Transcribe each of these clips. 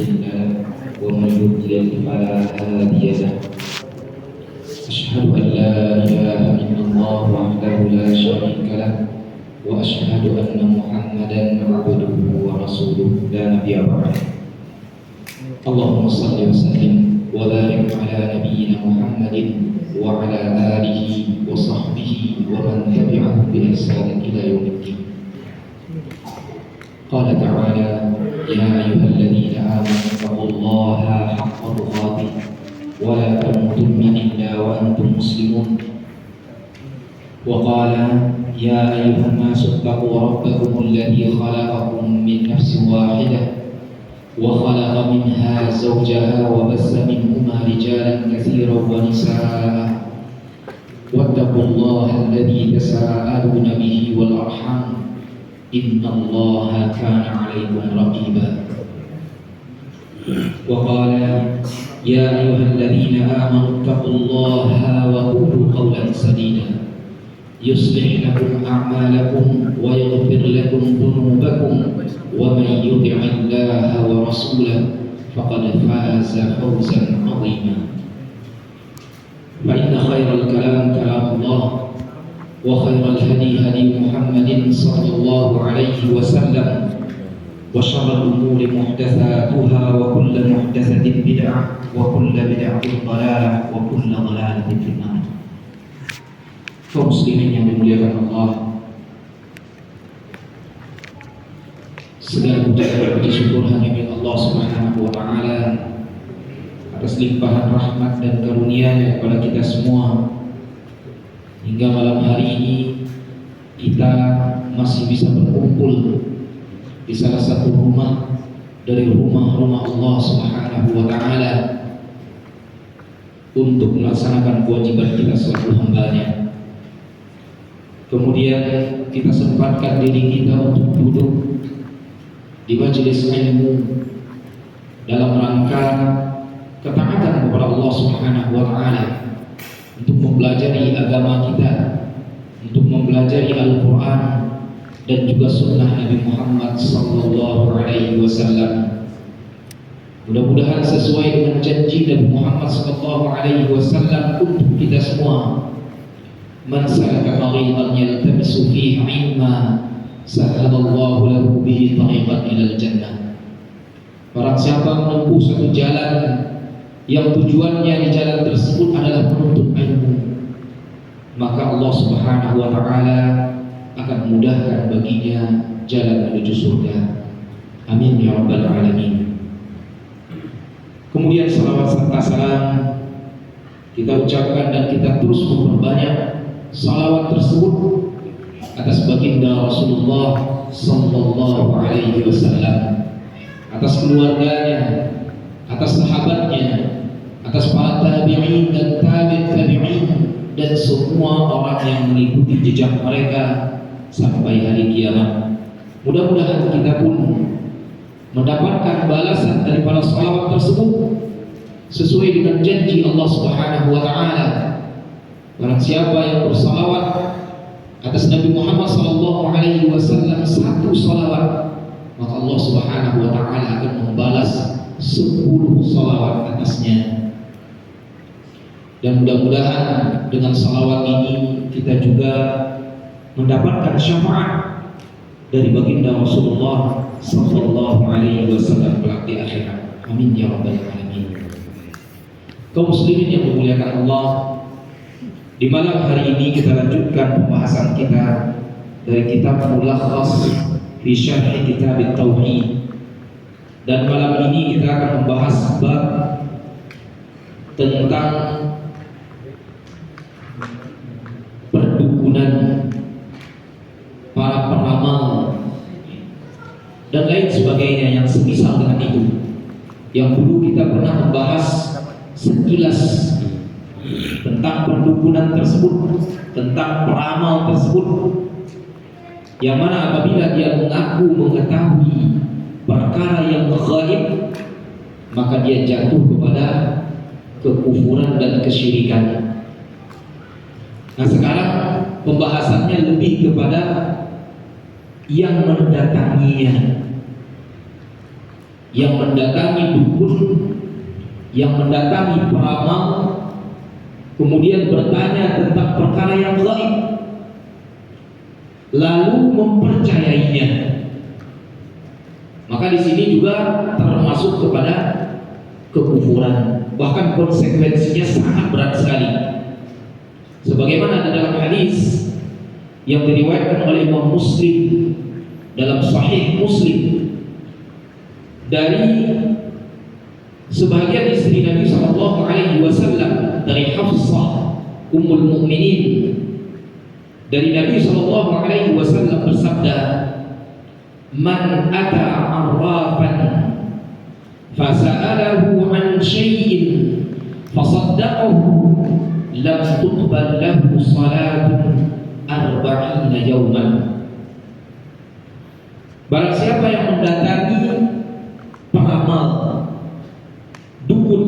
مضل له ومن يضلل فلا هادي له. أشهد أن لا إله إلا الله وحده لا شريك له وأشهد أن محمدا عبده ورسوله لا نبي بعده. اللهم صل وسلم وبارك على نبينا محمد وعلى آله وصحبه ومن تبعه بإحسان إلى يوم الدين. قال تعالى: يا أيها الذين آمنوا اتقوا الله حق تقاته ولا تموتن إلا وأنتم مسلمون. وقال: يا أيها الناس اتقوا ربكم الذي خلقكم من نفس واحدة وخلق منها زوجها وبث منهما رجالا كثيرا ونساء واتقوا الله الذي تساءلون به والأرحام إن الله كان عليكم رقيبا. وقال: يا أيها الذين آمنوا اتقوا الله وقولوا قولا سديدا يصلح لكم أعمالكم ويغفر لكم ذنوبكم ومن يطع الله ورسوله فقد فاز فوزا عظيما. فإن خير الكلام كلام الله وخير الهدي هدي محمد صلى الله عليه وسلم وشر الأمور محدثاتها وكل محدثة بدعة وكل بدعة ضلالة وكل ضلالة في النار. Kaum muslimin yang dimuliakan Allah, segala puji dan puji syukur hanya milik Allah Subhanahu wa taala atas limpahan rahmat dan karunia-Nya kepada kita semua. Hingga malam hari ini kita masih bisa berkumpul di salah satu rumah dari rumah-rumah Allah Subhanahu wa taala untuk melaksanakan kewajiban kita selaku hamba-Nya. Kemudian kita sempatkan diri kita untuk duduk di majelis ilmu dalam rangka ketaatan kepada Allah Subhanahu wa taala, untuk mempelajari agama kita, untuk mempelajari Al-Quran dan juga sunnah Nabi Muhammad sallallahu alaihi wasallam. Mudah-mudahan sesuai dengan janji Nabi Muhammad sallallahu alaihi wasallam untuk kita semua. Man salaka tariqan yaltamisu fihi 'ilma sahalallahu lahu bihi tariqan ilal jannah. Barang siapa menempuh satu jalan yang tujuannya di jalan tersebut adalah menuntut ilmu, maka Allah Subhanahu wa taala akan mudahkan baginya jalan menuju surga. Amin ya rabbal alamin. Kemudian salawat serta salam kita ucapkan dan kita terus memperbanyak salawat tersebut atas baginda Rasulullah sallallahu alaihi wasallam, atas keluarganya, atas sahabatnya, atas para tabi'in dan tabi'in dan semua orang yang mengikuti jejak mereka sampai hari kiamat. Mudah-mudahan kita pun mendapatkan balasan daripada salawat tersebut sesuai dengan janji Allah Subhanahu wa taala. Barang siapa yang bersalawat atas Nabi Muhammad sallallahu alaihi wasallam satu salawat, maka Allah Subhanahu wa taala akan membalas 10 salawat atasnya. Dan mudah-mudahan dengan salawat ini kita juga mendapatkan syafaat dari baginda Rasulullah sallallahu alaihi wasallam kelak di akhirat. Amin ya rabbal alamin. Kaum muslimin yang dimuliakan Allah, di malam hari ini kita lanjutkan pembahasan kita dari kitab Mulakhas fi Syarh Kitab At-Tauhid. Dan malam ini kita akan membahas bab tentang perdukunan, para peramal dan lain sebagainya yang semisal dengan itu. Yang dulu kita pernah membahas sekilas tentang perdukunan tersebut, tentang peramal tersebut, yang mana apabila dia mengaku mengetahui perkara yang ghaib, maka dia jatuh kepada kekufuran dan kesyirikan. Nah sekarang pembahasannya lebih kepada yang mendatanginya. yang mendatangi dukun, yang mendatangi peramal, kemudian bertanya tentang perkara yang gaib, lalu mempercayainya. Maka di sini juga termasuk kepada kekufuran, bahkan konsekuensinya sangat berat sekali. Sebagaimana ada dalam hadis yang diriwayatkan oleh Imam Muslim dalam Sahih Muslim dari sebagian istri Nabi Sallallahu Alaihi Wasallam, dari Hafsah Ummul Mukminin, dari Nabi Sallallahu Alaihi Wasallam bersabda, "Man ata arrafan fasa'alahu an syai'in fasaddaqahu lam tuqbal lahu salatun arba'ina yawman." Barang siapa yang mendatangi peramal, dukun,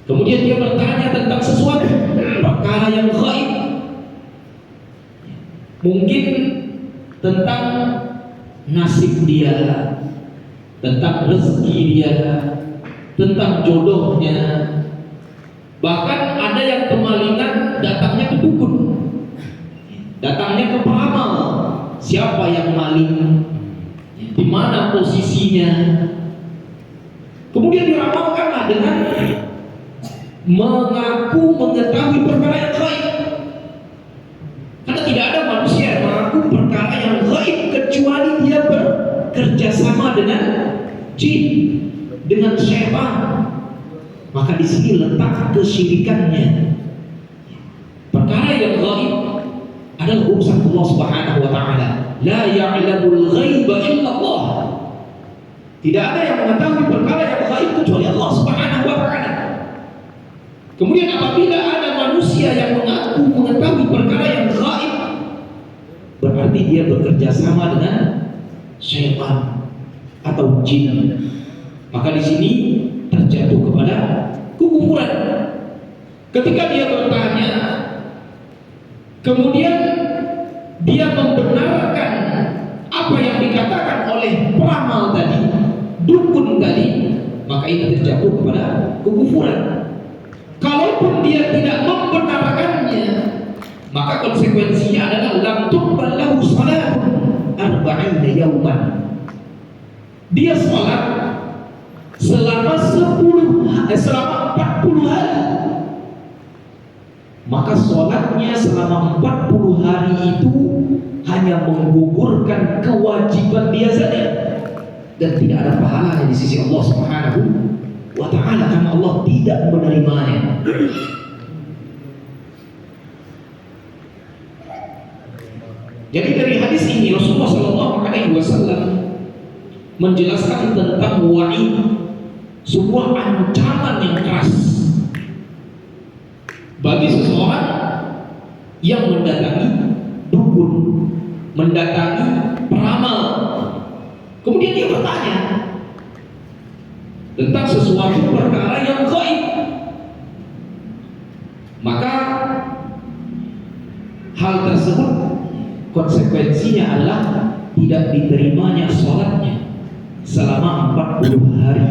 kemudian dia bertanya tentang sesuatu perkara yang gaib, mungkin tentang nasib dia, tentang rezeki dia, tentang jodohnya, bahkan ada yang kemalingan datangnya ke dukun, datangnya ke peramal. Siapa yang maling, di mana posisinya, kemudian diramalkanlah dengan mengaku mengetahui perkara yang gaib. Karena tidak ada manusia yang mengaku perkara yang gaib kecuali dia bekerja sama dengan jin, dengan syaitan. Maka di sini letak kesyirikannya. Perkara yang gaib adalah urusan Allah Subhanahu wa taala. La ya'lamul ghaiba illallah. Tidak ada yang mengetahui perkara yang gaib kecuali Allah Subhanahu wa taala. Kemudian apabila ada manusia yang mengaku mengetahui perkara yang gaib, berarti dia bekerja sama dengan syaitan atau jin. Maka di sini terjatuh kepada kekufuran. Ketika dia bertanya, kemudian dia membenarkan apa yang dikatakan oleh peramal tadi, dukun tadi, maka ini terjatuh kepada kekufuran. Kalaupun dia tidak membenarkannya, maka konsekuensinya adalah lam tuqbal lahu salatun arba'ina yawman. Dia salat selama 40 hari. Maka sholatnya selama 40 hari itu hanya menggugurkan kewajiban dia saja, dan tidak ada pahalanya di sisi Allah Subhanahu wa ta'ala, karena Allah tidak menerimanya. Jadi dari hadis ini Rasulullah Sallallahu Alaihi Wasallam menjelaskan tentang wa'id, sebuah ancaman yang keras bagi seseorang yang mendatangi dukun, mendatangi peramal, kemudian dia bertanya tentang sesuatu perkara yang gaib. Maka hal tersebut konsekuensinya adalah tidak diterimanya sholatnya selama 40 hari.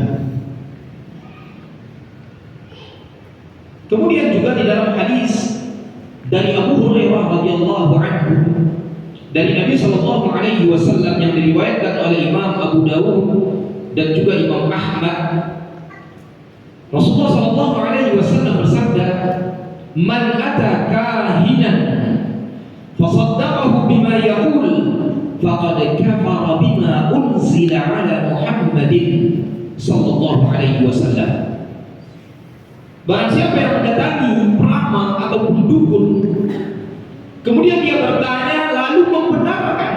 Kemudian juga di dalam hadis dari Abu Hurairah radhiyallahu anhu, dari Nabi Sallallahu Alaihi Wasallam yang diriwayatkan oleh Imam Abu Dawud dan juga Imam Ahmad, Rasulullah Sallallahu Alaihi Wasallam bersabda, "Man ata kahinan fasaddaqahu bima yaqul faqad kafara bima unzila ala Muhammadin sallallahu alaihi wasallam." Barang siapa yang mendatangi peramal atau dukun, kemudian dia bertanya lalu membenarkan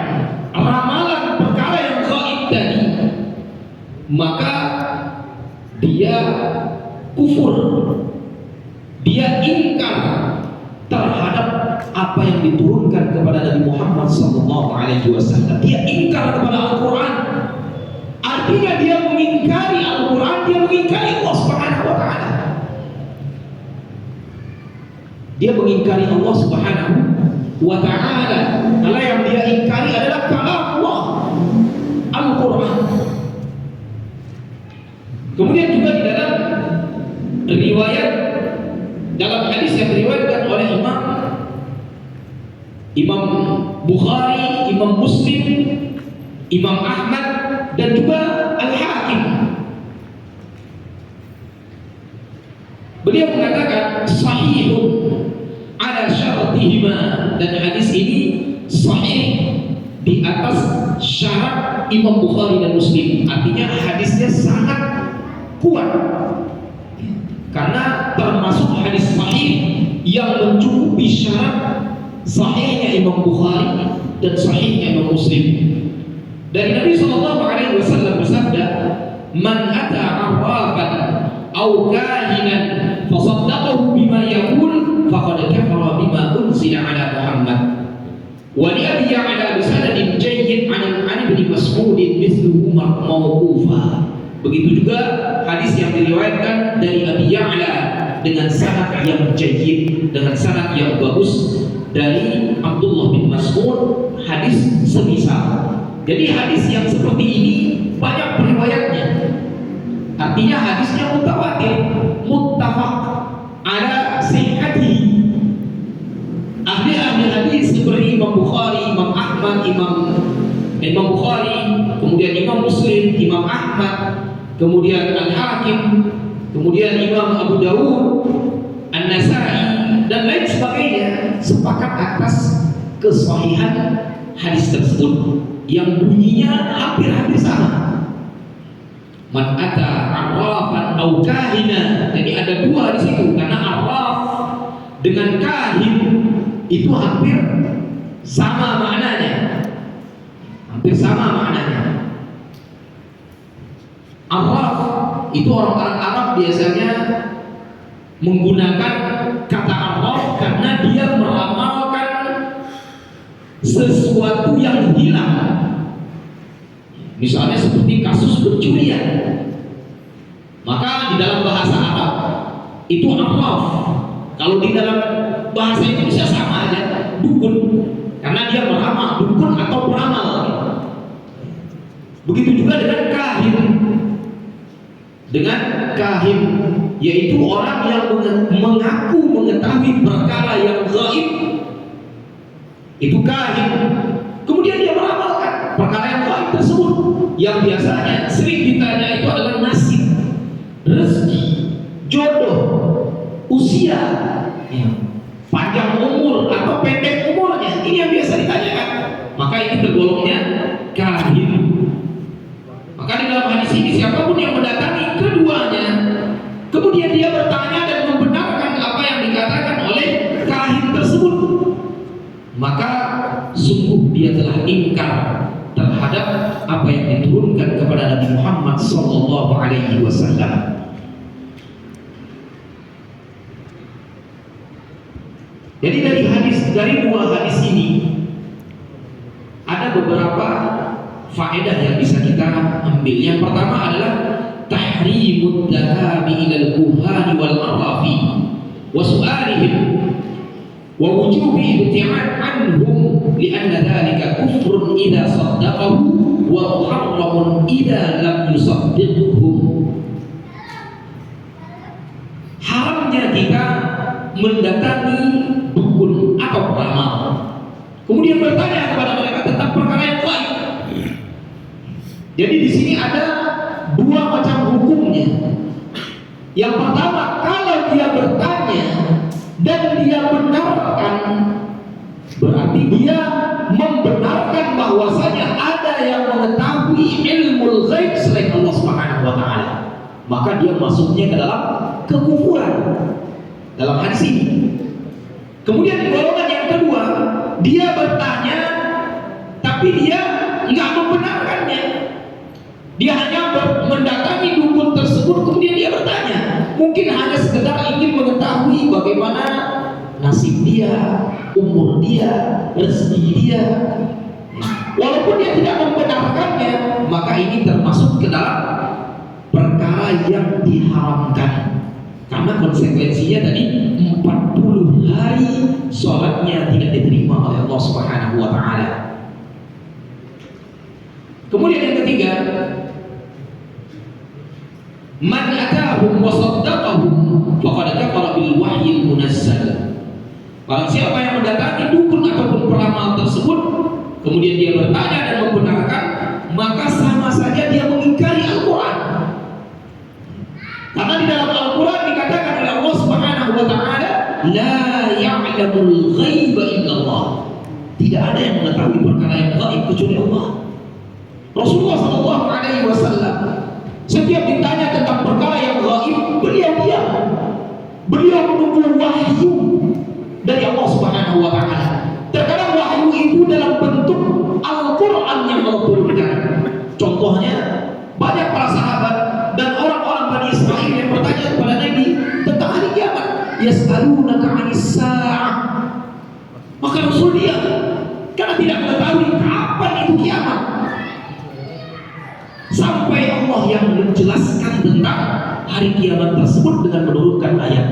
ramalan perkara yang gaib tadi, maka dia kufur, dia ingkar terhadap apa yang diturunkan kepada Nabi Muhammad SAW. Dia ingkar kepada Al-Quran. Artinya dia mengingkari Al-Quran, dia mengingkari Allah Subhanahu wa ta'ala. Dia mengingkari Allah Subhanahu wa ta'ala. Karena yang dia ingkari adalah kalam Allah, Al-Quran. Kemudian juga di dalam riwayat, dalam hadis yang diriwayatkan oleh Imam Bukhari, Imam Muslim, Imam Ahmad, dan juga Al-Hakim, beliau mengatakan sahihun ala syartihima, dan hadis ini sahih di atas syarat Imam Bukhari dan Muslim. Artinya hadisnya sangat kuat karena termasuk hadis sahih yang mencukupi syarat sahihnya Imam Bukhari dan sahihnya Imam Muslim. Dari Nabi SAW bersabda, "Man ata arrafan aw kahinan fasaddaqahu bima yaqul faqad kafara bima unzila ala Muhammad." Wa li Abi Ya'la bi sanadin jayyid an Ibnu Mas'ud mithluhu mawqufa. Begitu juga hadis yang diriwayatkan dari Abi Ya'la dengan sanad yang jayyid, dengan sanad yang bagus dari Abdullah bin Mas'ud, hadis semisal. Jadi hadis yang seperti ini banyak riwayatnya. Artinya hadisnya mutawatir, muttafaq ala sihhatihi. Ahli-ahli hadis seperti Imam Bukhari, Imam Ahmad, Imam Bukhari, kemudian Imam Muslim, Imam Ahmad, kemudian Al-Hakim, kemudian Imam Abu Dawud, An-Nasai, dan lain sebagainya sepakat atas kesahihan hadis tersebut yang bunyinya hampir-hampir sama. Man ata arrafan aw kahina. Jadi ada dua di situ, karena arraf dengan kahin itu hampir sama maknanya. Hampir sama maknanya. Arraf itu orang-orang Arab biasanya menggunakan kata arraf karena dia meramalkan sesuatu yang hilang. Misalnya seperti kasus pencurian. Maka di dalam bahasa Arab itu arraf. Kalau di dalam bahasa Indonesia sama aja, dukun. Karena dia meramal, dukun atau peramal. Begitu juga dengan kahin. Dengan kahin, yaitu orang yang mengaku mengetahui perkara yang gaib. Itu kahin. Kemudian dia meramalkan perkara yang gaib tersebut, yang biasanya sering ditanya itu adalah nasib, rezeki, jodoh, usia, ya, panjang umur atau pendek umurnya. Ini yang biasa ditanyakan. Maka ini tergolongnya kahin. Maka di dalam hadis ini siapapun yang mendatangi keduanya, kemudian dia bertanya dan membenarkan apa yang dikatakan oleh kahin tersebut, maka sungguh dia telah ingkar terhadap apa yang diturunkan kepada Nabi Muhammad SAW. Jadi dari dua hadis ini ada beberapa faedah yang bisa kita ambil. Yang pertama adalah tahrimud dhahabi ilal kuhani wal arrafi wa su'alihim wa wujubi ibti'ad anhum li'anna dhalika kufrun idza saddaqahu wa muharramun idza lam yusaddiqhum. Haramnya kita mendatangi dukun atau peramal, kemudian bertanya kepada mereka tentang perkara yang gaib. Jadi di sini ada dua macam hukumnya. Yang pertama, kalau dia bertanya dan dia benarkan, berarti dia membenarkan bahwasanya ada yang mengetahui ilmu ghaib selain Allah Subhanahu wa taala. Maka dia masuknya ke dalam kekufuran dalam hadis ini. Kemudian golongan yang kedua, dia bertanya tapi dia enggak membenarkannya. Dia hanya mendatangi dukun tersebut, kemudian dia bertanya, mungkin hanya sekedar ingin mengetahui bagaimana nasib dia, umur dia, rezeki dia. Walaupun dia tidak membenarkannya, maka ini termasuk ke dalam perkara yang diharamkan. Karena konsekuensinya tadi 40 hari sholatnya tidak diterima oleh Allah Subhanahu wa taala. Kemudian yang ketiga, Man atahum wa saddaqahum faqad kafara bil wahyil munazzal. Barang siapa yang mendatangi dukun ataupun peramal tersebut, kemudian dia bertanya dan membenarkan, maka sama saja dia mengingkari Al-Quran. Karena di dalam Al-Quran dikatakan oleh Allah Subhanahu wa taala, la ya'lamul ghaiba illallah. Tidak ada yang mengetahui perkara yang gaib kecuali Allah. Rasulullah sallallahu alaihi wasallam setiap ditanya tentang perkara yang gaib, beliau diam. Beliau menunggu wahyu dari Allah Subhanahu wa taala. Terkadang wahyu itu dalam bentuk Al-Quran yang Allah turunkan. Contohnya, banyak para sahabat dan orang-orang Bani Israil yang bertanya kepada Nabi tentang hari kiamat. Yas'alunaka 'anis sa'ah. Maka Rasul diam karena tidak mengetahui kapan itu kiamat. Sampai Allah yang menjelaskan tentang hari kiamat tersebut dengan menurunkan ayat.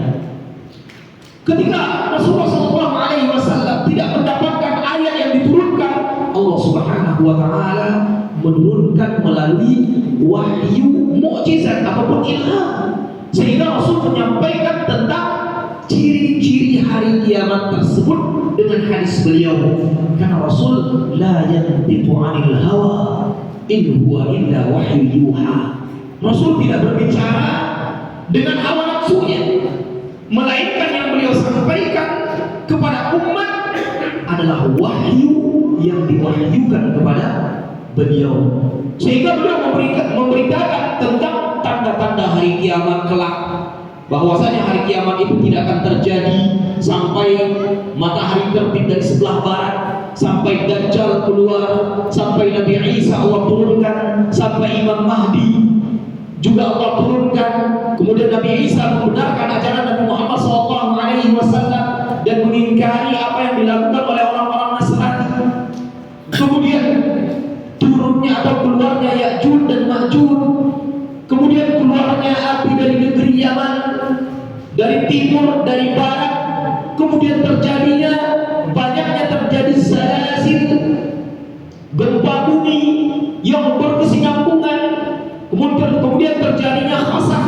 Ketika Rasulullah SAW tidak mendapatkan ayat yang diturunkan, Allah Subhanahu wa taala menurunkan melalui wahyu mukjizat ataupun ilham, sehingga Rasul menyampaikan tentang ciri-ciri hari kiamat tersebut dengan hadis beliau. Karena Rasul la yantiqu 'anil hawa in huwa illa wahyu yuha. Rasul tidak berbicara dengan hawa nafsunya, melainkan yang beliau sampaikan kepada umat adalah wahyu yang diwahyukan kepada beliau. Sehingga beliau memberitakan tentang tanda-tanda hari kiamat kelak, bahwasanya hari kiamat itu tidak akan terjadi sampai matahari terbit dari sebelah barat, sampai Dajjal keluar, sampai Nabi Isa Allah turunkan, sampai Imam Mahdi juga Allah turunkan. Kemudian Nabi Isa membenarkan ajaran Nabi Muhammad SAW dan mengingkari apa yang dilakukan oleh orang-orang Nasrani. Kemudian turunnya atau keluarnya Ya'juj dan Ma'juj. Kemudian keluarnya api dari negeri Yaman, dari timur, dari barat. Kemudian banyaknya terjadi zalazil, gempa bumi yang berkesinambungan. Kemudian terjadinya khasaf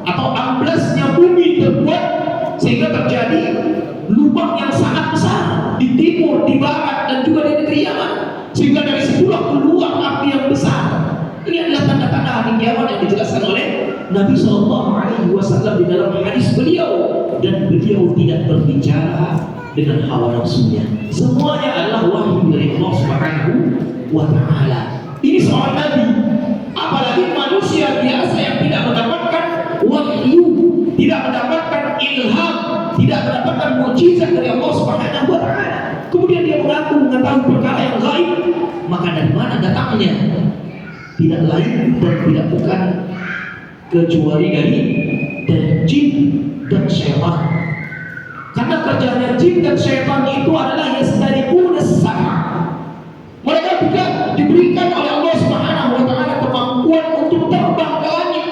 atau amblasnya bumi terbuat, sehingga terjadi lubang yang sangat besar di timur, di barat, dan juga di negeri Yaman, sehingga dari situlah keluar api yang besar. Ini adalah tanda-tanda hari kiamat yang dijelaskan oleh Nabi SAW di dalam hadis beliau, dan beliau tidak berbicara dengan hawa nafsunya. Semuanya adalah wahyu dari Allah Subhanahu wa taala. Ini seorang nabi, apalagi manusia biasa yang tidak mendapatkan wahyu, tidak mendapatkan ilham, tidak mendapatkan mukjizat dari Allah Subhanahu wa taala. Kemudian dia mengaku mengetahui perkara yang gaib, maka dari mana datangnya? Tidak lain dan tidak bukan kecuali dari jin dan syaitan. Karena kerjanya jin dan syaitan itu adalah yastariquna as-sama'. Mereka juga diberikan oleh Allah Subhanahu wa taala kemampuan untuk terbang ke langit.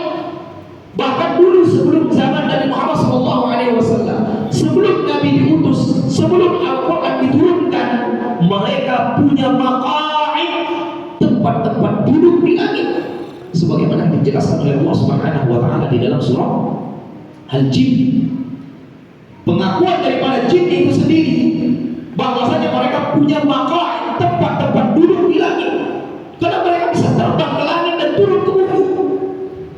Bahkan dulu sebelum zaman Nabi Muhammad SAW, sebelum Nabi diutus, sebelum Al-Quran diturunkan, mereka punya maqa'id, tempat-tempat duduk di langit, sebagaimana dijelaskan oleh Allah Subhanahu wa taala di dalam surah Al-Jin. Pengakuan daripada jin itu sendiri bahwasanya mereka punya maqa'id, tempat-tempat duduk di langit, karena mereka bisa terbang ke langit dan turun ke bumi.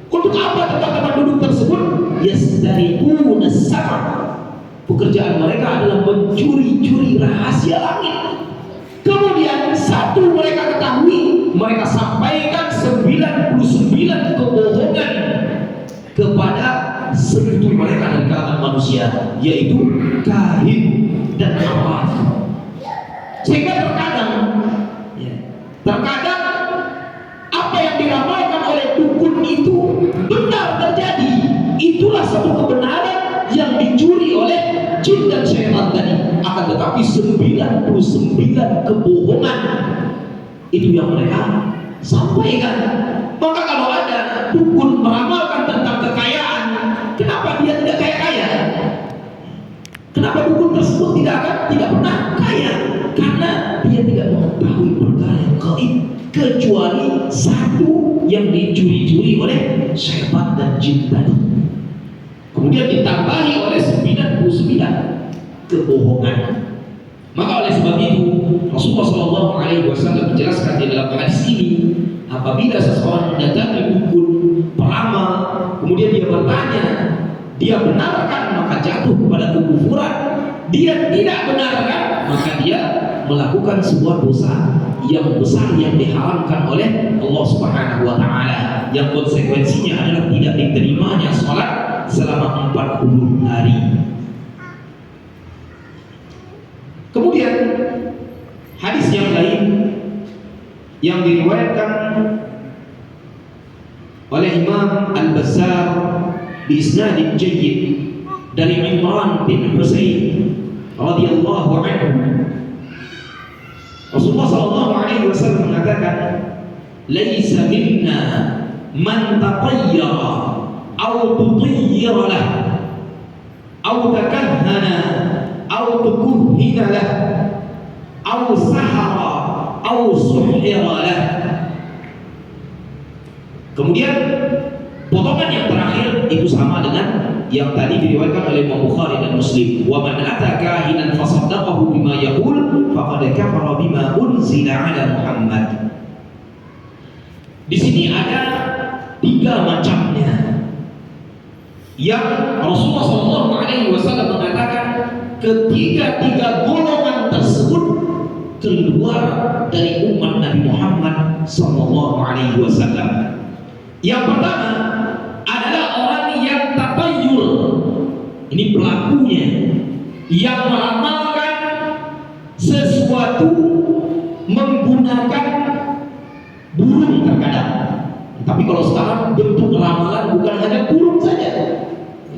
Untuk apa tempat-tempat duduk tersebut? Yastariquna as-sama'. Pekerjaan mereka adalah mencuri-curi rahasia langit. Kemudian satu mereka ketahui, mereka sampaikan 99 kebohongan kepada sekutu mereka dari kalangan manusia, yaitu kahin dan arwah. Sehingga terkadang apa yang diramalkan oleh dukun itu benar terjadi. Itulah satu kebenaran yang dicuri oleh jin dan syaitan tadi. Akan tetapi 99 kebohongan itu yang mereka sampaikan. Maka kalau ada dukun meramalkan tentang kekayaan, kenapa dia tidak kaya-kaya? Kenapa dukun tersebut tidak pernah kaya? Karena dia tidak mengetahui perkara yang gaib, kecuali satu yang dicuri-curi oleh syaitan dan jin kebohongan. Maka oleh sebab itu Rasulullah SAW menjelaskan di dalam hadis ini, apabila seseorang mendatangi dukun, peramal, kemudian dia bertanya, dia benarkan, maka jatuh kepada kekufuran. Dia tidak benarkan, maka dia melakukan sebuah dosa yang besar yang diharamkan oleh Allah Subhanahu wa taala, yang konsekuensinya adalah tidak diterimanya salat selama 40 hari. Kemudian hadis yang lain yang diriwayatkan oleh Imam Al-Bazzar bi isnadin jayyid dari Imran bin Husain radhiyallahu anhu, Rasulullah sallallahu alaihi wasallam mengatakan, "Laisa minna man tatayyara aw tutayyara lah aw takahhana aw tukuhhina lah aw sahara aw suhira lah." Kemudian potongan yang terakhir itu sama dengan yang tadi diriwayatkan oleh Imam Bukhari dan Muslim, "Wa man ata kahinan fasaddaqahu bima yaqul faqad kafara bima unzila ala Muhammad." Di sini ada 3 macamnya yang Rasulullah SAW mengatakan ketiga-tiga golongan tersebut keluar dari umat Nabi Muhammad SAW. Yang pertama adalah orang yang tatayyur, ini pelakunya, yang meramalkan sesuatu menggunakan burung terkadang. Tapi kalau sekarang bentuk ramalan bukan hanya burung saja.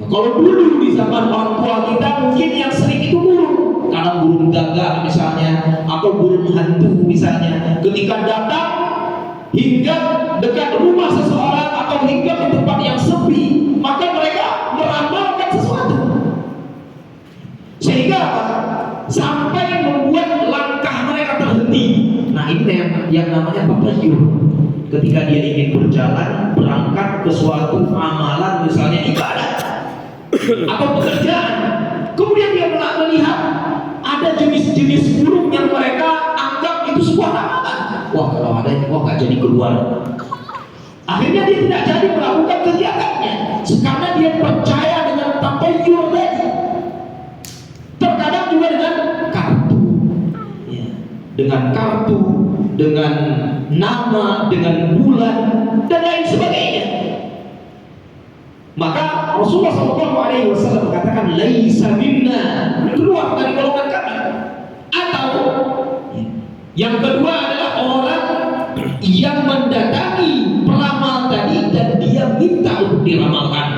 Kalau dulu di zaman orang tua kita mungkin yang sering itu burung, kadang burung gagak misalnya, atau burung hantu misalnya. Ketika datang hingga dekat rumah seseorang atau hingga ke tempat yang sepi, maka mereka meramalkan sesuatu sehingga sampai membuat langkah mereka terhenti. Nah, ini yang namanya tatayyur. Ketika dia ingin berjalan, berangkat ke suatu amalan, misalnya ibadah atau pekerjaan, kemudian dia melihat ada jenis-jenis burung yang mereka anggap itu sebuah amalan. Wah, kalau ada ini, wah, gak jadi keluar. Akhirnya dia tidak jadi melakukan kegiatannya karena dia percaya dengan tatayyur tadi. Terkadang juga dengan kartu, ya, dengan kartu, dengan nama, dengan bulan dan lain sebagainya. Maka Rasulullah SAW mengatakan, "Laisa minna," keluar dari golongan kami. Atau yang kedua adalah orang yang mendatangi peramal tadi dan dia minta untuk diramalkan.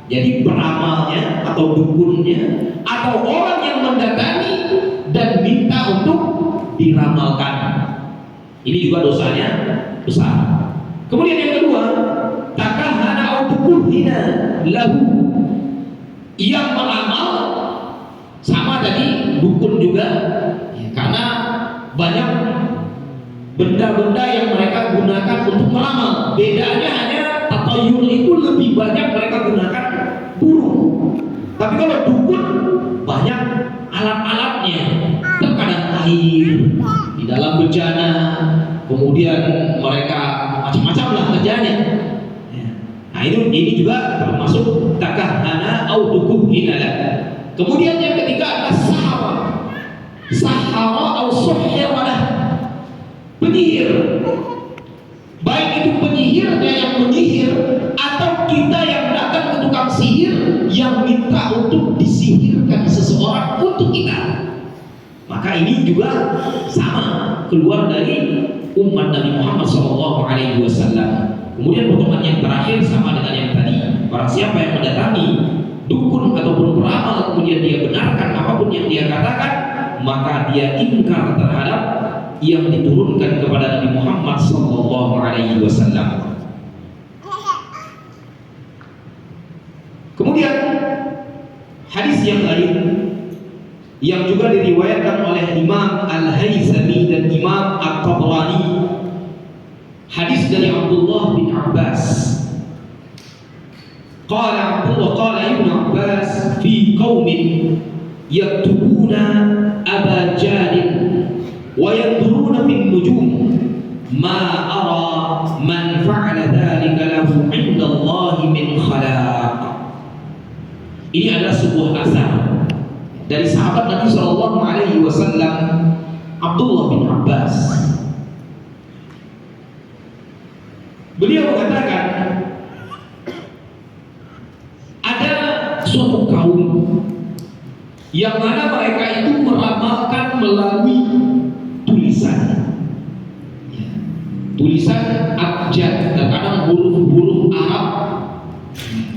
Jadi peramalnya atau dukunnya atau orang yang mendatangi dan minta untuk diramalkan, ini juga dosanya besar. Kemudian yang kedua, takahhana au tukuhhina lahu, yang meramal sama tadi dukun juga, ya, karena banyak benda-benda yang mereka gunakan untuk meramal. Bedanya hanya tatayyur itu lebih banyak mereka gunakan burung. Tapi kalau dukun banyak alat-alatnya, terkadang air di dalam bejana, kemudian mereka macam-macam lah kerjanya. Nah, ini juga termasuk takahhana au tukuhhina. Kemudian yang ketiga adalah sahara au suhira, penyihir. Baik itu penyihirnya yang menyihir atau kita yang datang ke tukang sihir yang minta untuk disihirkan seseorang untuk kita, maka ini juga sama, keluar dari umat Nabi Muhammad SAW. Kemudian potongan yang terakhir sama dengan yang tadi. Barang siapa yang mendatangi dukun ataupun peramal kemudian dia benarkan apapun yang dia katakan, maka dia ingkar terhadap yang diturunkan kepada Nabi Muhammad SAW. Kemudian hadis yang lain yang juga diriwayatkan oleh Imam Al-Haythami dan Imam At-Tabrani, hadis dari Abdullah bin Abbas. Qala Ibnu Abbas fi qaumin yaktubuna abajadin wa yanzuruna fin nujum ma ara man fa'ala dhalika lahu 'inda Allah min khalaq. Ini adalah sebuah asar dari sahabat Nabi sallallahu alaihi wasallam Abdullah bin Abbas. Beliau mengatakan ada suatu kaum yang mana mereka itu meramalkan melalui tulisan. Tulisan abjad, terkadang huruf-huruf Arab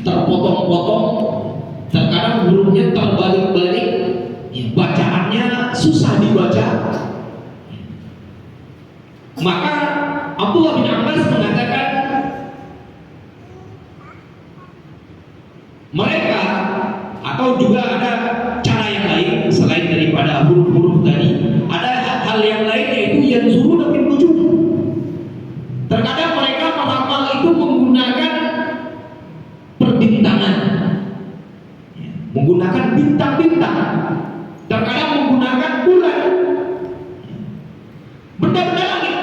terpotong-potong, terkadang hurufnya terbalik-balik, bacaannya susah dibaca. Maka Abdullah bin Abbas mengatakan mereka, atau juga ada cara yang lain selain daripada huruf-huruf tadi, ada hal yang lain, yaitu yang suruh bin nujum. Terkadang mereka meramal itu menggunakan perbintangan, menggunakan bintang-bintang, terkadang menggunakan bulan, benda-benda langit,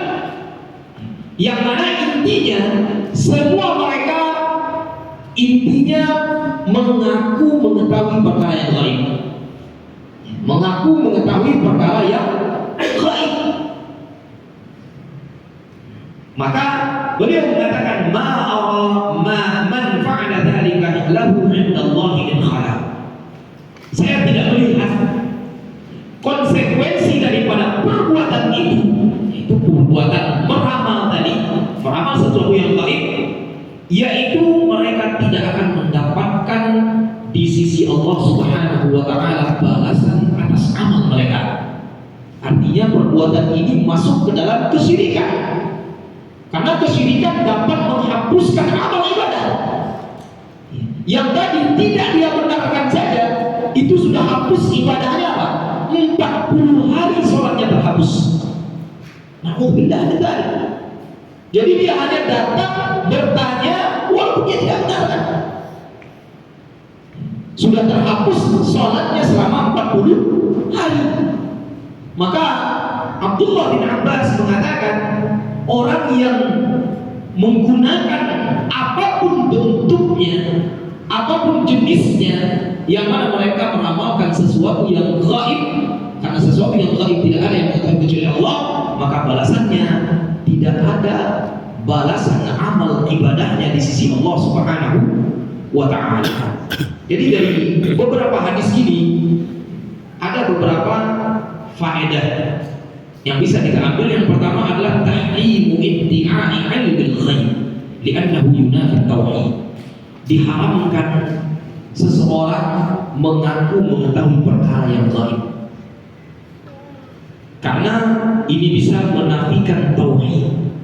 yang mana intinya semua mereka intinya mengaku mengetahui perkara yang lain, mengaku mengetahui perkara yang gaib. Maka beliau mengatakan man fa'ala dzalika lahu 'inda Allah min khalaq. Saya tidak melihat konsekuensi daripada perbuatan itu perbuatan meramal tadi, meramal sesuatu yang gaib, yaitu mereka tidak akan mendapatkan di sisi Allah Subhanahu wa taala balasan atas amal mereka. Artinya perbuatan ini masuk ke dalam kesyirikan. Karena kesyirikan dapat menghapuskan amal ibadah. Yang tadi tidak dia benarkan saja, itu sudah hapus ibadahnya apa? 40 hari sholatnya terhapus. Na'udzubillah dari dzalik. Jadi dia hanya datang bertanya walaupun dia tidak benarkan. Sudah terhapus sholatnya selama 40 hari. Maka Abdullah bin Abbas mengatakan, orang yang menggunakan apapun bentuknya, apapun jenisnya, yang mana mereka meramalkan sesuatu yang gaib, karena sesuatu yang gaib tidak ada yang mengetahui kecuali Allah, maka balasannya tidak ada balasan amal ibadahnya di sisi Allah Subhanahu wa ta'ala. Jadi dari beberapa hadis ini ada beberapa faedah yang bisa kita ambil. Yang pertama adalah tahrimu iddi'ai ilmil ghaib li'annahu yunafi tauhid. Diharamkan seseorang mengaku mengetahui perkara yang gaib, karena ini bisa menafikan tauhid.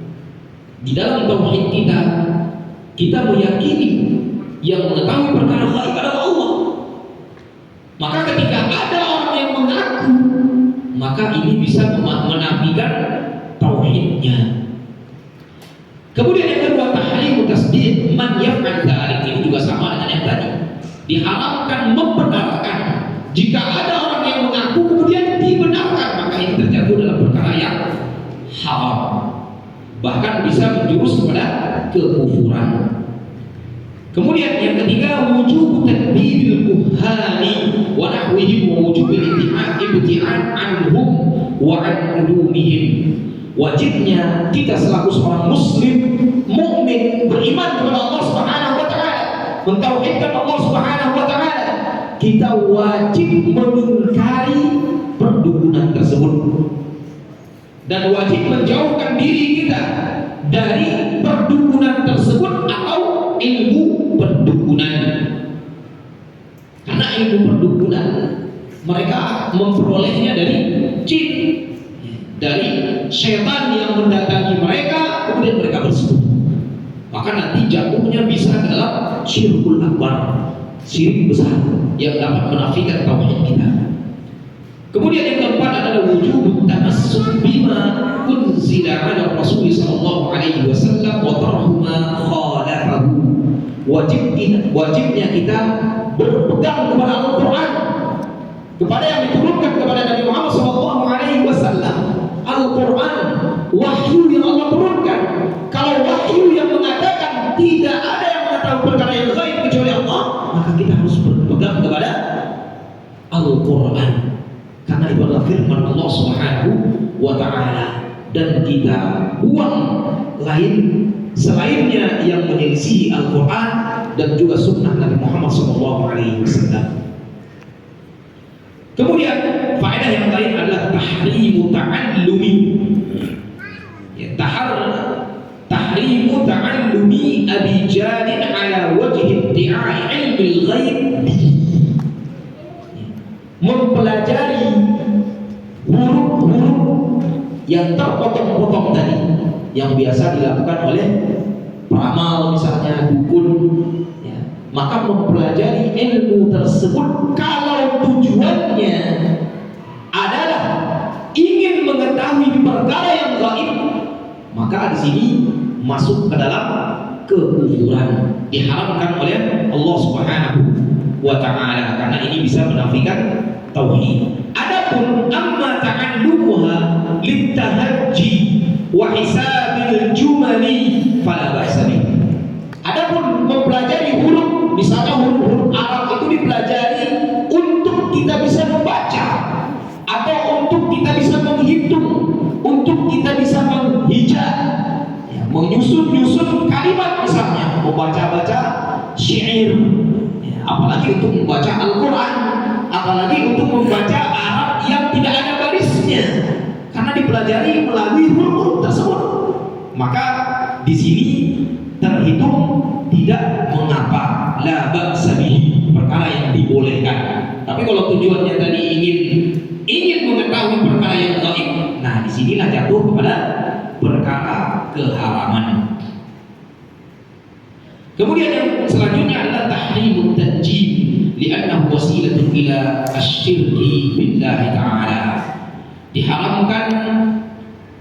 Di dalam tauhid kita meyakini yang mengetahui perkara gaib adalah Allah. Maka ketika ada orang yang mengaku, maka ini bisa menafikan tauhidnya. Kemudian yang kedua, tahrimu tasdid man yaf'al dzalik. Ini juga sama dengan yang tadi. Diharamkan membenarkan. Jika ada orang yang mengaku kemudian dibenarkan, maka ini terjatuh dalam perkara yang haram, bahkan bisa menjurus kepada kekufuran. Kemudian yang ketiga, wujub tadbiril kuhani wa nahwihim wa wujubil ibti'ad anhum wa an ulumihim. Wajibnya kita selaku seorang muslim mukmin beriman kepada Allah Subhanahu wa taala, mentauhidkan Allah Subhanahu wa taala, kita wajib mengingkari perdukunan tersebut dan wajib menjauhkan diri kita dari perdukunan tersebut atau ilmu perdukunan. Karena ilmu perdukunan mereka memperolehnya dari jin, dari setan yang mendatangi mereka, kemudian mereka bersekutu. Maka nanti jatuhnya bisa dalam syirkul akbar, syirik besar yang dapat menafikan tauhid kita. Kemudian yang keempat adalah wujub tamassuk bima unzila ala Rasul sallallahu alaihi wasallam wa tarhu ma khalafahu. Wajibnya kita berpegang kepada Al-Qur'an, kepada yang diturunkan kepada Nabi Muhammad SAW. Al-Quran, wahyu yang Allah turunkan. Kalau wahyu yang mengatakan tidak ada yang mengetahui perkara yang gaib kecuali Allah, maka kita harus berpegang kepada Al-Quran, karena itu adalah firman Allah Subhanahu wa Ta'ala. Dan kita buang lain selainnya yang menyelisihi Al-Quran dan juga sunnah Nabi Muhammad SAW. Kemudian faedah yang lain adalah tahrimu ta'allumi, tahrimu ta'allumi abijalin ala wajhi iddi'ai ilmil ghaib, mempelajari huruf-huruf yang terpotong-potong tadi, yang biasa dilakukan oleh peramal misalnya, dukun ya. Maka mempelajari ilmu tersebut kalau tujuannya adalah ingin mengetahui perkara yang gaib, maka di sini masuk ke dalam kekufuran, diharamkan oleh Allah Subhanahu wa Ta'ala, karena ini bisa menafikan tauhid. Adapun amma ta'allumuha litahajji wa hisabil jumali fala ba'sa bih. Adapun mempelajari huruf, misalnya huruf-huruf Arab itu dipelajari untuk kita bisa membaca, atau untuk kita bisa menghitung, untuk kita bisa menghijab, ya, menyusun kalimat misalnya, membaca-baca syair, ya, apalagi untuk membaca Al-Quran, apalagi untuk membaca Arab yang tidak ada barisnya, karena dipelajari melalui huruf-huruf tersebut. Maka di sini terhitung tidak mengapa, la ba'sa bihi, perkara yang dibolehkan. Tapi kalau tujuannya tadi ingin mengetahui perkara yang gaib, nah disinilah jatuh kepada perkara keharaman. Kemudian yang selanjutnya adalah tahrimut tanjim, li'annahu wasilatun ila asyirki billahi ta'ala. Diharamkan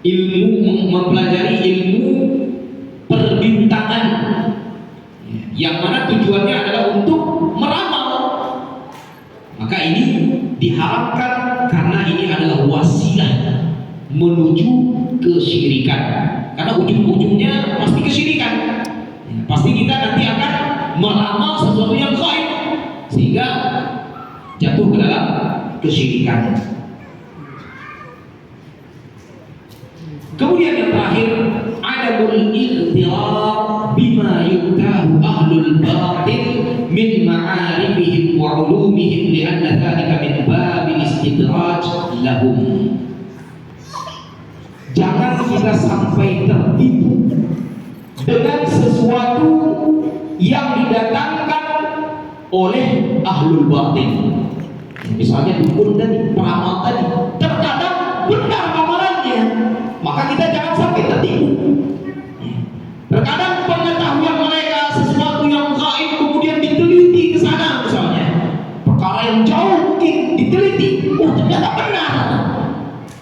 mempelajari ilmu perbintangan, yang mana tujuannya adalah untuk meramal. Maka ini diharamkan karena ini adalah wasilah menuju kesyirikan, karena ujung-ujungnya pasti kesyirikan. Pasti kita nanti akan meramal sesuatu yang gaib sehingga jatuh ke dalam kesyirikan. Kemudian yang terakhir, adabul iltirar bima yuktahu ahlul batil min ma'arifihim wa ulumihim li'anna dhalika min babil istidraj lahum. Jangan kita sampai tertipu dengan sesuatu yang didatangkan oleh ahlul batil. Misalnya dukun tadi, peramal tadi, terkadang benar amalannya, maka kita jangan sampai tertipu. Terkadang pengetahuan mereka sesuatu yang gaib kemudian diteliti ke sana, misalnya perkara yang jauh mungkin diteliti, oh ternyata benar,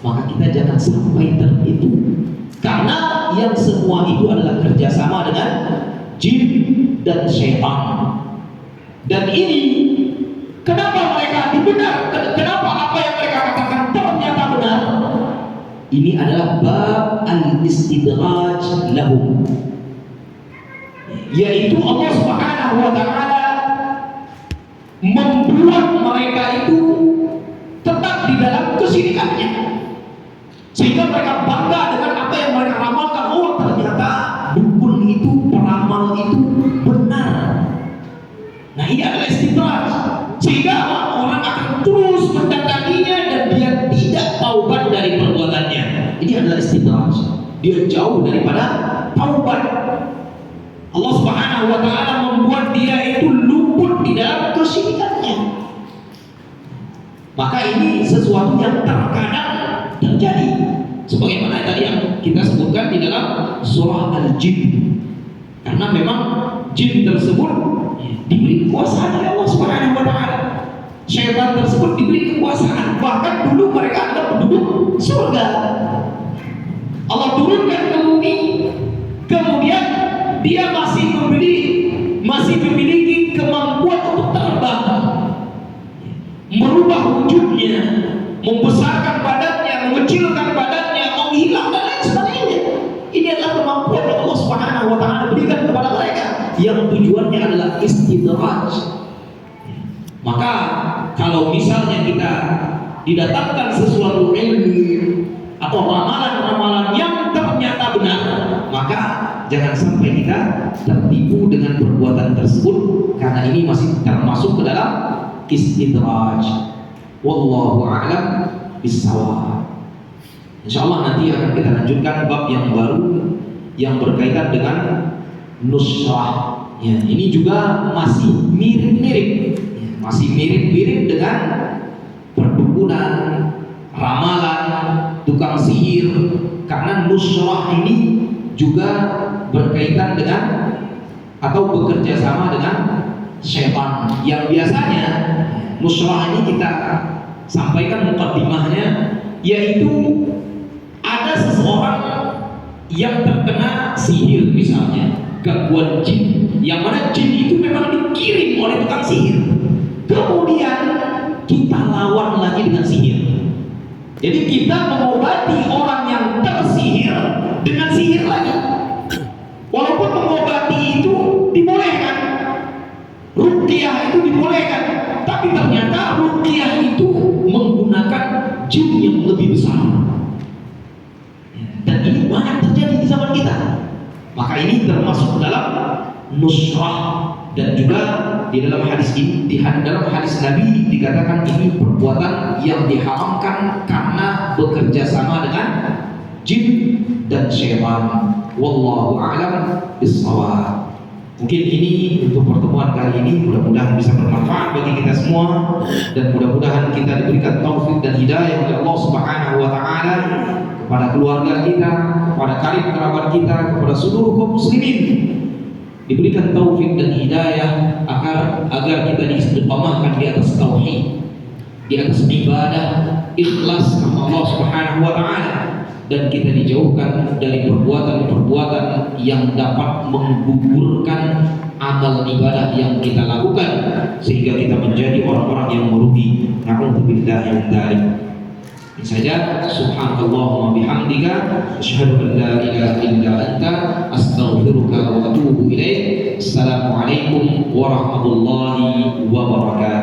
maka kita jangan sampai tertipu, karena yang semua itu adalah kerjasama dengan jin dan syaitan. Dan ini kenapa mereka dibenar, kenapa apa yang mereka katakan ternyata benar, ini adalah bab al-istidraj lahum, yaitu Allah Subhanahu wa Ta'ala membuat mereka itu tetap di dalam kesyirikannya, sehingga mereka bangga dengan apa yang mereka ramalkan. Oh ternyata dukun itu, peramal itu benar. Nah ini adalah istidraj, sehingga orang akan terus mendatanginya dan dia tidak taubat dari perbuatannya. Ini adalah istidraj, dia jauh daripada taubat. Allah Subhanahu wa Ta'ala membuat dia itu luput di dalam kesyirikannya. Maka ini sesuatu yang terkadang terjadi, sebagaimana tadi yang kita sebutkan di dalam surah Al-Jin, karena memang jin tersebut diberi kekuasaan oleh Allah Subhanahu wa Ta'ala. Syaitan tersebut diberi kekuasaan, bahkan dulu mereka adalah penduduk surga. Allah turunkan ke bumi, kemudian dia masih memiliki kemampuan untuk terbang, merubah wujudnya ini adalah istidraj. Maka kalau misalnya kita didatangkan sesuatu ilmu atau ramalan-ramalan yang ternyata benar, maka jangan sampai kita tertipu dengan perbuatan tersebut, karena ini masih termasuk ke dalam istidraj. Wallahu a'lam bissawab. Insyaallah nanti akan kita lanjutkan bab yang baru yang berkaitan dengan nusrah. Ya, ini juga masih mirip-mirip, masih mirip-mirip dengan perdukunan, ramalan, tukang sihir, karena nusrah ini juga berkaitan dengan atau bekerja sama dengan syaitan. Yang biasanya nusrah ini kita sampaikan mukaddimahnya, yaitu ada seseorang yang terkena sihir, misalnya gangguan jin, yang mana jin itu memang dikirim oleh tukang sihir, kemudian kita lawan lagi dengan sihir. Jadi kita mengobati orang yang tersihir dengan sihir lagi. Walaupun mengobati itu dibolehkan, ruqyah itu dibolehkan, tapi ternyata ruqyah itu menggunakan jin yang lebih besar. Dan ini banyak terjadi di zaman kita. Maka ini termasuk dalam nusrah. Dan juga di dalam hadis ini, di dalam hadis Nabi dikatakan ini perbuatan yang diharamkan karena bekerja sama dengan jin dan syaitan. Wallahu a'lam bissawab. Mungkin ini untuk pertemuan kali ini, mudah-mudahan bisa bermanfaat bagi kita semua, dan mudah-mudahan kita diberikan taufik dan hidayah oleh Allah Subhanahu wa taala kepada keluarga kita, kepada karib kerabat kita, kepada seluruh kaum muslimin, diberikan taufik dan hidayah agar kita diistiqamahkan di atas tauhid, di atas ibadah ikhlas sama Allah Subhanahu wa taala, dan kita dijauhkan dari perbuatan-perbuatan yang dapat menggugurkan amal ibadah yang kita lakukan sehingga kita menjadi orang-orang yang merugi. Na'udzubillahi min dzalik. Ini saja. Subhanallah wa bihamdika, asyhadu an la ilaha illa anta, astaghfiruka wa atubu ilaik. Assalamualaikum warahmatullahi wabarakatuh.